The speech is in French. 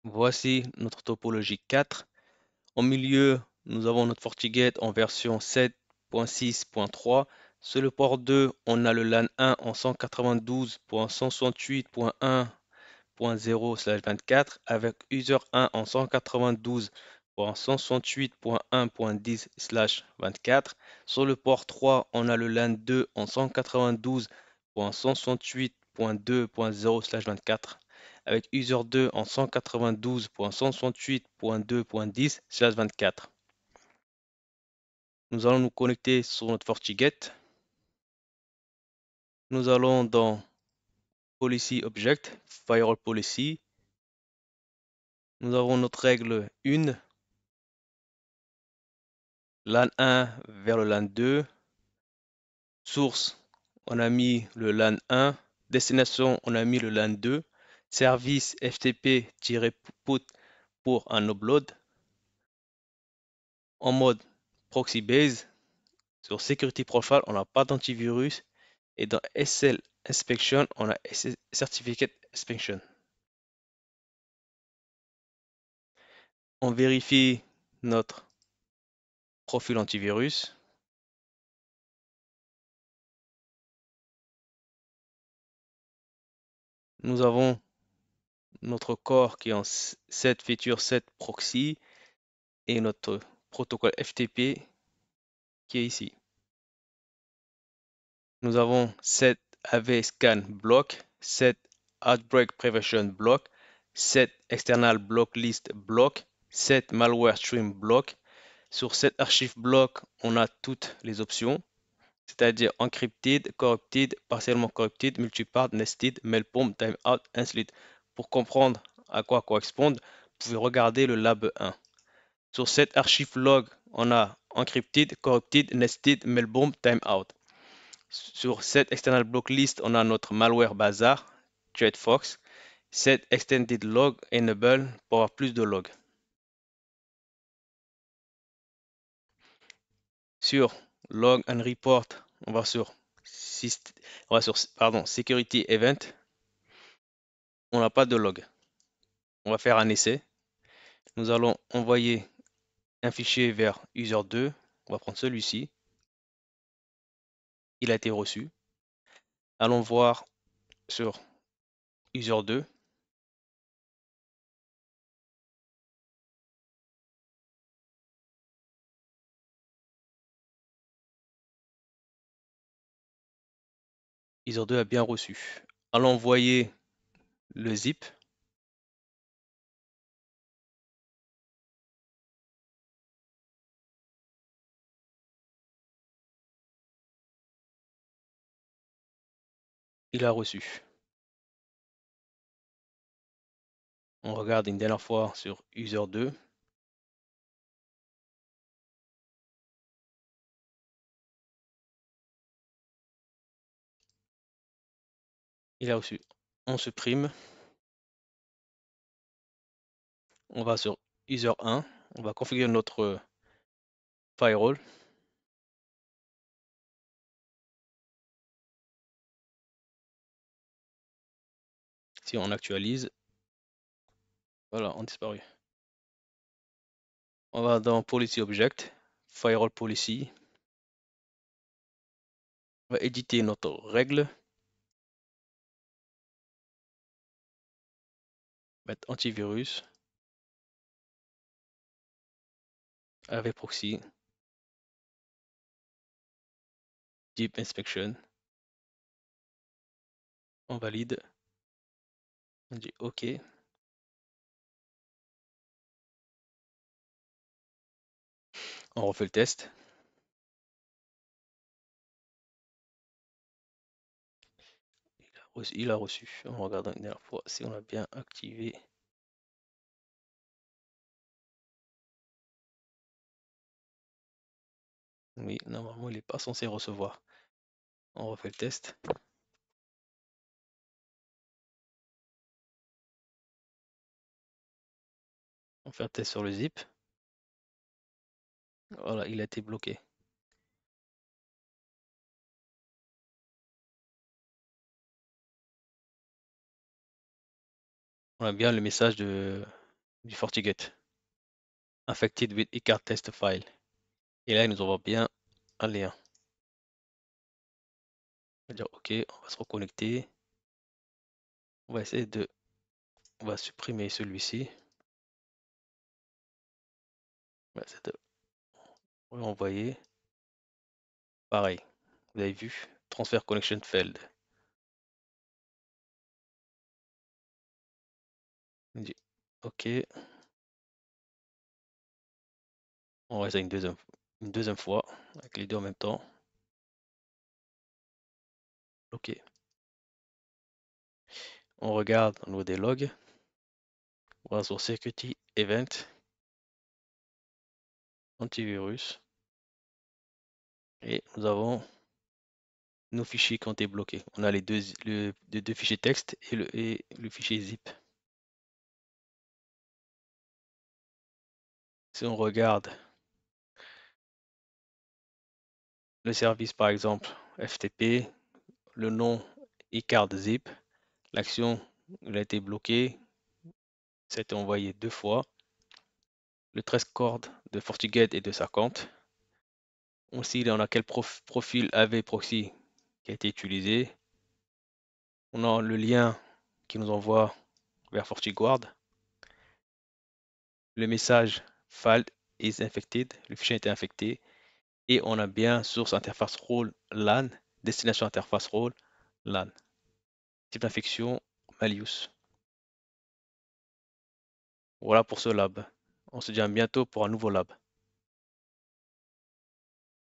Voici notre topologie 4. Au milieu, nous avons notre FortiGate en version 7.6.3. Sur le port 2, on a le LAN 1 en 192.168.1.0/24 avec user 1 en 192.168.1.10/24. Sur le port 3, on a le LAN 2 en 192.168.2.0/24 avec user 2 en 192.168.2.10/24. Nous allons nous connecter sur notre FortiGate. Nous allons dans Policy Object, Firewall Policy. Nous avons notre règle 1, LAN 1 vers le LAN 2. Source, on a mis le LAN 1. Destination, on a mis le LAN 2. Service FTP-put pour un upload. En mode proxy base. Sur Security Profile, on n'a pas d'antivirus. Et dans SL Inspection, on a Certificate Inspection. On vérifie notre profil antivirus. Nous avons notre core qui est en 7 feature 7 proxy et notre protocole FTP qui est ici. Nous avons 7 AV scan block, 7 outbreak prevention block, 7 external block list block, 7 malware stream block. Sur cette archive block, on a toutes les options, c'est-à-dire encrypted, corrupted, partiellement corrupted, multipart, nested, mailpomp, timeout, ainsi de suite. Pour comprendre à quoi correspondent, vous pouvez regarder le lab 1. Sur cette archive log, on a encrypted, corrupted, nested, mailpomp, timeout. Sur cette external block list, on a notre malware bazar, ThreadFox. Set extended log enable pour avoir plus de logs. Sur log and report, on va sur security event. On n'a pas de log. On va faire un essai. Nous allons envoyer un fichier vers user 2. On va prendre celui-ci. Il a été reçu. Allons voir sur user 2. User 2 a bien reçu. Allons envoyer le zip. Il a reçu. On regarde une dernière fois sur user 2. Il a reçu. On supprime. On va sur user 1. On va configurer notre firewall. Si on actualise, voilà, on disparu. On va dans Policy Object, Firewall Policy. On va éditer notre règle. Mettre antivirus. AV proxy. Deep inspection. On valide. On dit OK. On refait le test. Il a reçu. On regarde une dernière fois si on a bien activé. Oui, normalement, il n'est pas censé recevoir. On refait le test. On fait un test sur le zip. Voilà, il a été bloqué. On a bien le message de du FortiGate. Infected with iCard test file. Et là, il nous envoie bien un lien. On va dire OK, on va se reconnecter. On va essayer de, on va supprimer celui-ci. On va essayer de renvoyer. Pareil, vous avez vu, transfer connection failed. On dit OK, on va essayer une deuxième fois avec les deux en même temps. OK, on regarde au niveau des logs. On va sur Security Event, antivirus, et nous avons nos fichiers qui ont été bloqués. On a les deux fichiers texte et le fichier zip. Si on regarde le service, par exemple, FTP, le nom iCard zip, l'action elle a été bloquée, ça a été envoyé deux fois. Le trace code de FortiGate est de 50. Aussi, on a quel profil AV proxy qui a été utilisé. On a le lien qui nous envoie vers FortiGuard. Le message file is infected, le fichier a été infecté. Et on a bien source interface role LAN, destination interface role LAN. Type d'infection malicious. Voilà pour ce lab. On se dit à bientôt pour un nouveau lab.